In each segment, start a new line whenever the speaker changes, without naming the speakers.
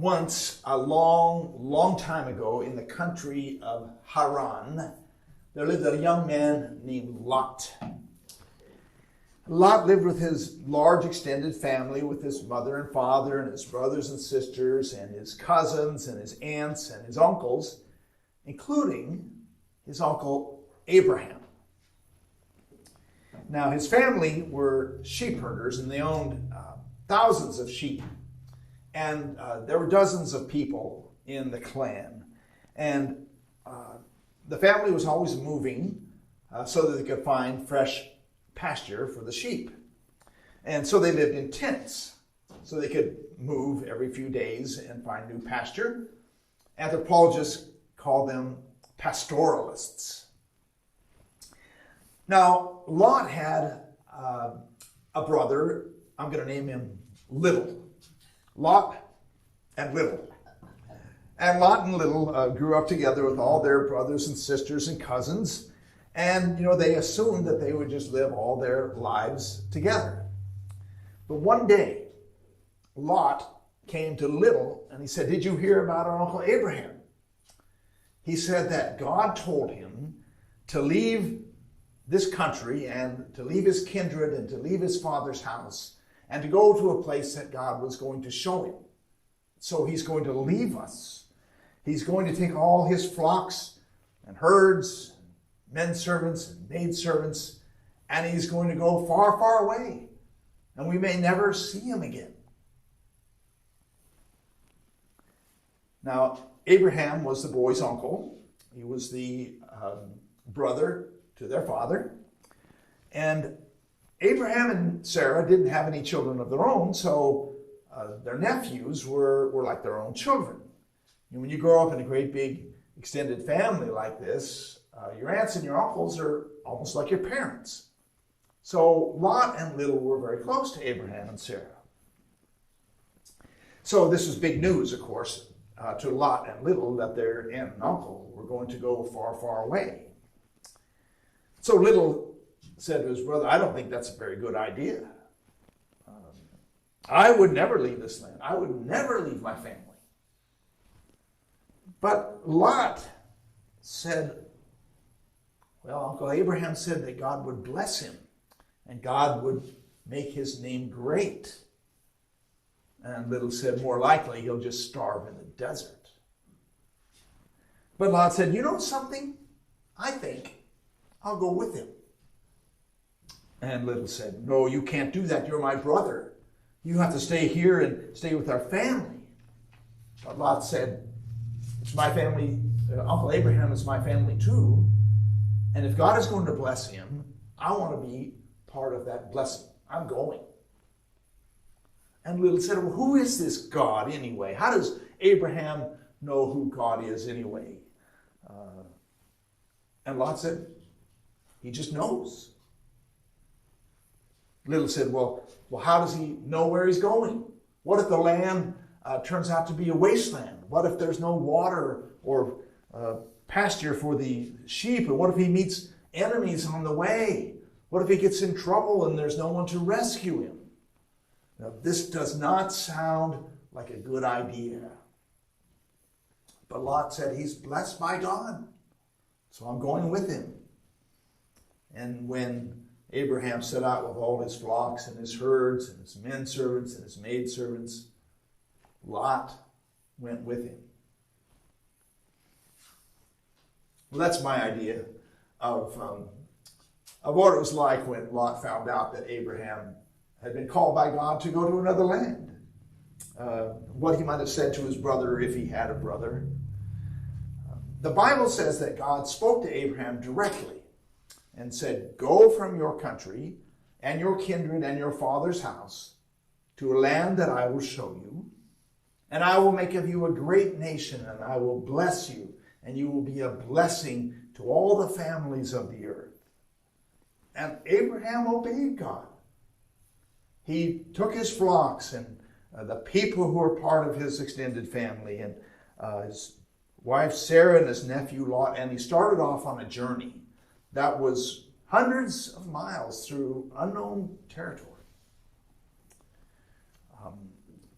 Once, a long, long time ago, in the country of Haran, there lived a young man named Lot. Lot lived with his large extended family, with his mother and father and his brothers and sisters and his cousins and his aunts and his uncles, including his uncle Abraham. Now, his family were sheep herders, and they owned thousands of sheep. And there were dozens of people in the clan. And the family was always moving so that they could find fresh pasture for the sheep. And so they lived in tents, so they could move every few days and find new pasture. Anthropologists call them pastoralists. Now, Lot had a brother. I'm going to name him Little. Lot and Little. And Lot and Little grew up together with all their brothers and sisters and cousins. And, they assumed that they would just live all their lives together. But one day, Lot came to Little and he said, "Did you hear about our Uncle Abraham?" He said that God told him to leave this country and to leave his kindred and to leave his father's house and to go to a place that God was going to show him. So he's going to leave us. He's going to take all his flocks and herds, men servants and maid servants, and he's going to go far, far away. And we may never see him again. Now, Abraham was the boy's uncle. He was the brother to their father. And Abraham and Sarah didn't have any children of their own, so their nephews were like their own children. And when you grow up in a great big extended family like this, your aunts and your uncles are almost like your parents. So Lot and Little were very close to Abraham and Sarah. So this was big news, of course, to Lot and Little, that their aunt and uncle were going to go far, far away. So Little said to his brother, "I don't think that's a very good idea. I would never leave this land. I would never leave my family." But Lot said, well, Uncle Abraham said that God would bless him and God would make his name great. And Little said, more likely he'll just starve in the desert. But Lot said, "You know something? I think I'll go with him." And Little said, "No, you can't do that. You're my brother. You have to stay here and stay with our family." But Lot said, "It's my family. Uncle Abraham is my family too. And if God is going to bless him, I want to be part of that blessing. I'm going." And Little said, "Well, who is this God anyway? How does Abraham know who God is anyway?" And Lot said, "He just knows." Little said, well, how does he know where he's going? What if the land turns out to be a wasteland? What if there's no water or pasture for the sheep? And what if he meets enemies on the way? What if he gets in trouble and there's no one to rescue him? Now, this does not sound like a good idea. But Lot said, he's blessed by God, so I'm going with him. And when Abraham set out with all his flocks and his herds and his men servants and his maid servants, Lot went with him. Well, that's my idea of what it was like when Lot found out that Abraham had been called by God to go to another land. What he might have said to his brother if he had a brother. The Bible says that God spoke to Abraham directly and said, "Go from your country and your kindred and your father's house to a land that I will show you, and I will make of you a great nation, and I will bless you, and you will be a blessing to all the families of the earth." And Abraham obeyed God. He took his flocks and the people who were part of his extended family and his wife Sarah and his nephew Lot, and he started off on a journey that was hundreds of miles through unknown territory.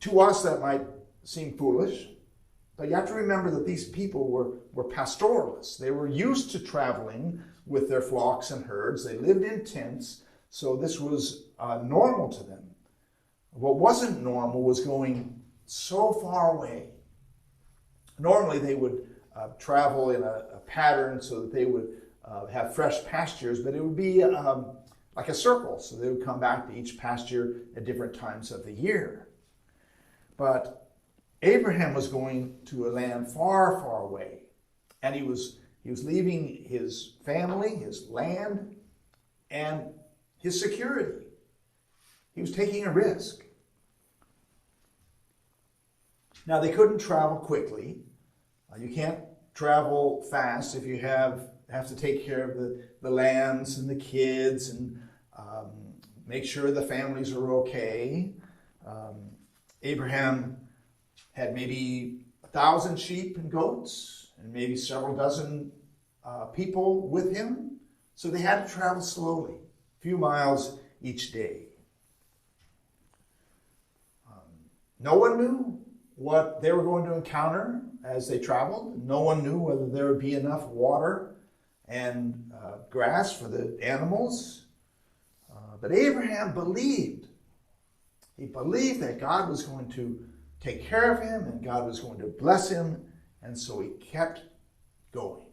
To us, that might seem foolish, but you have to remember that these people were pastoralists. They were used to traveling with their flocks and herds. They lived in tents, so this was normal to them. What wasn't normal was going so far away. Normally they would travel in a pattern so that they would have fresh pastures, but it would be like a circle. So they would come back to each pasture at different times of the year. But Abraham was going to a land far, far away. And he was leaving his family, his land, and his security. He was taking a risk. Now, they couldn't travel quickly. You can't travel fast if you have to take care of the lambs and the kids and make sure the families are okay. Abraham had maybe 1,000 sheep and goats and maybe several dozen people with him. So they had to travel slowly, a few miles each day. No one knew what they were going to encounter as they traveled. No one knew whether there would be enough water and grass for the animals. But Abraham believed. He believed that God was going to take care of him and God was going to bless him, and so he kept going.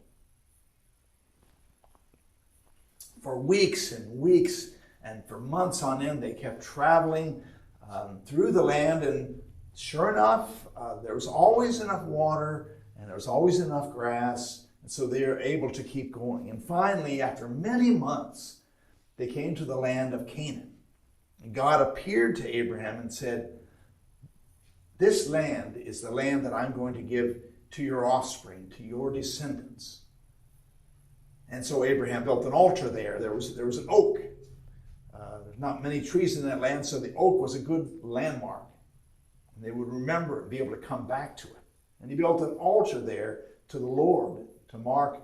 For weeks and weeks and for months on end, they kept traveling through the land, and sure enough, there was always enough water and there was always enough grass, and so they were able to keep going. And finally, after many months, they came to the land of Canaan. And God appeared to Abraham and said, "This land is the land that I'm going to give to your offspring, to your descendants." And so Abraham built an altar there. There was an oak. There's not many trees in that land, so the oak was a good landmark. And they would remember it and be able to come back to it. And he built an altar there to the Lord to mark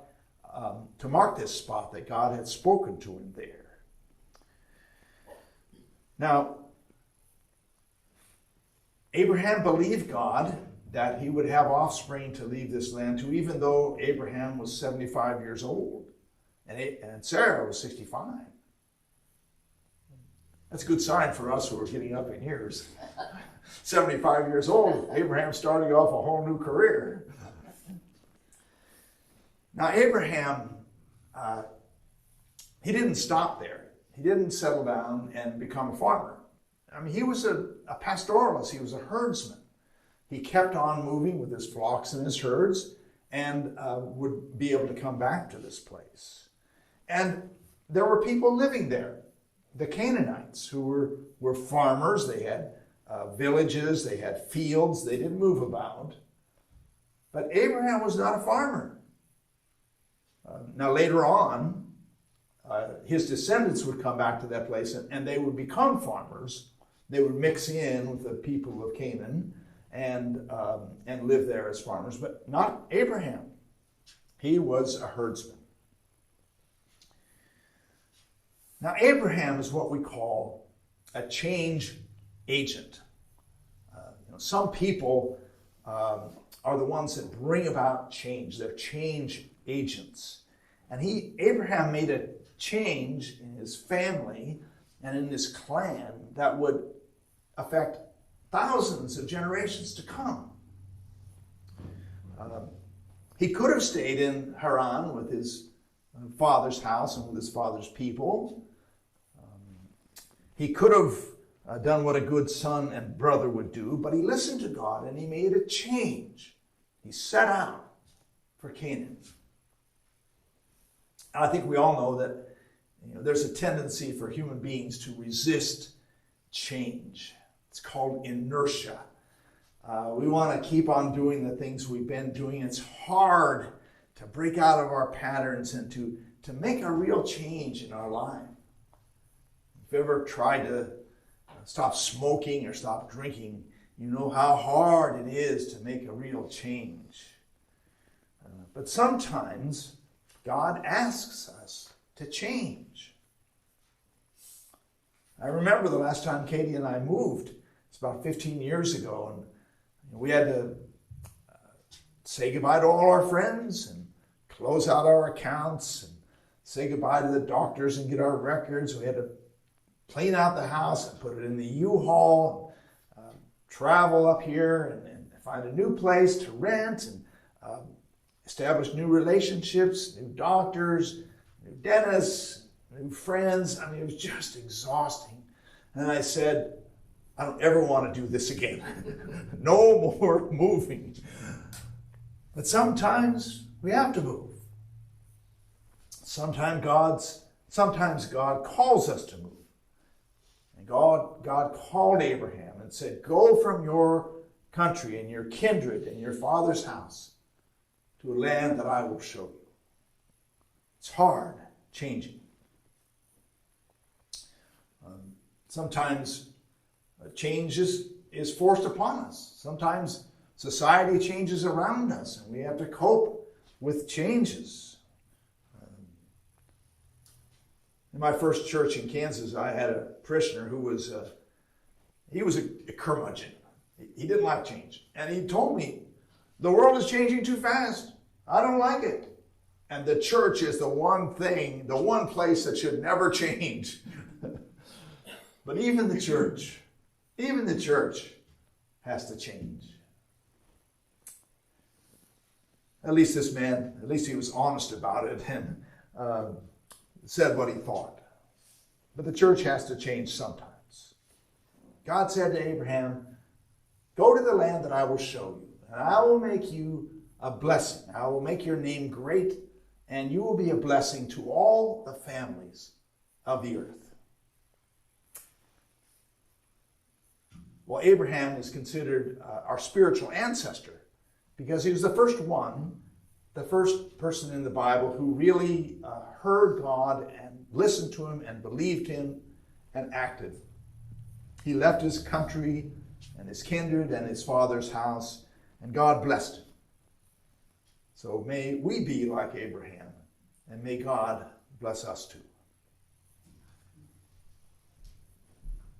this spot that God had spoken to him there. Now, Abraham believed God that he would have offspring to leave this land to, even though Abraham was 75 years old and Sarah was 65. That's a good sign for us who are getting up in years. 75 years old, Abraham starting off a whole new career. Now, Abraham, he didn't stop there. He didn't settle down and become a farmer. I mean, he was a pastoralist. He was a herdsman. He kept on moving with his flocks and his herds and would be able to come back to this place. And there were people living there, the Canaanites, who were farmers. They had villages, they had fields, they didn't move about. But Abraham was not a farmer. Now later on, his descendants would come back to that place and they would become farmers. They would mix in with the people of Canaan and live there as farmers, but not Abraham. He was a herdsman. Now, Abraham is what we call a change agent. Some people are the ones that bring about change. They're change agents. And Abraham made a change in his family and in his clan that would affect thousands of generations to come. He could have stayed in Haran with his father's house and with his father's people. He could have done what a good son and brother would do, but he listened to God and he made a change. He set out for Canaan. And I think we all know that there's a tendency for human beings to resist change. It's called inertia. We want to keep on doing the things we've been doing. It's hard to break out of our patterns and to make a real change in our life. If you've ever tried to stop smoking or stop drinking, you know how hard it is to make a real change. But sometimes God asks us to change. I remember the last time Katie and I moved. It's about 15 years ago, We had to say goodbye to all our friends and close out our accounts and say goodbye to the doctors and get our records. We had to clean out the house and put it in the U-Haul, travel up here and find a new place to rent and establish new relationships, new doctors, new dentists, new friends. I mean, it was just exhausting. And I said, I don't ever want to do this again. No more moving. But sometimes we have to move. Sometimes God calls us to move. And God called Abraham and said, go from your country and your kindred and your father's house to a land that I will show you. It's hard changing. Sometimes change is forced upon us. Sometimes society changes around us and we have to cope with changes. In my first church in Kansas, I had a parishioner who was a curmudgeon. He didn't like change. And he told me, the world is changing too fast. I don't like it. And the church is the one place that should never change. But even the church has to change. At least this man, he was honest about it and said what he thought. But the church has to change sometimes. God said to Abraham, go to the land that I will show you, and I will make you a blessing. I will make your name great, and you will be a blessing to all the families of the earth. Well, Abraham is considered our spiritual ancestor because he was the first person in the Bible who really heard God and listened to him and believed him and acted. He left his country and his kindred and his father's house, and God blessed him. So may we be like Abraham, and may God bless us too.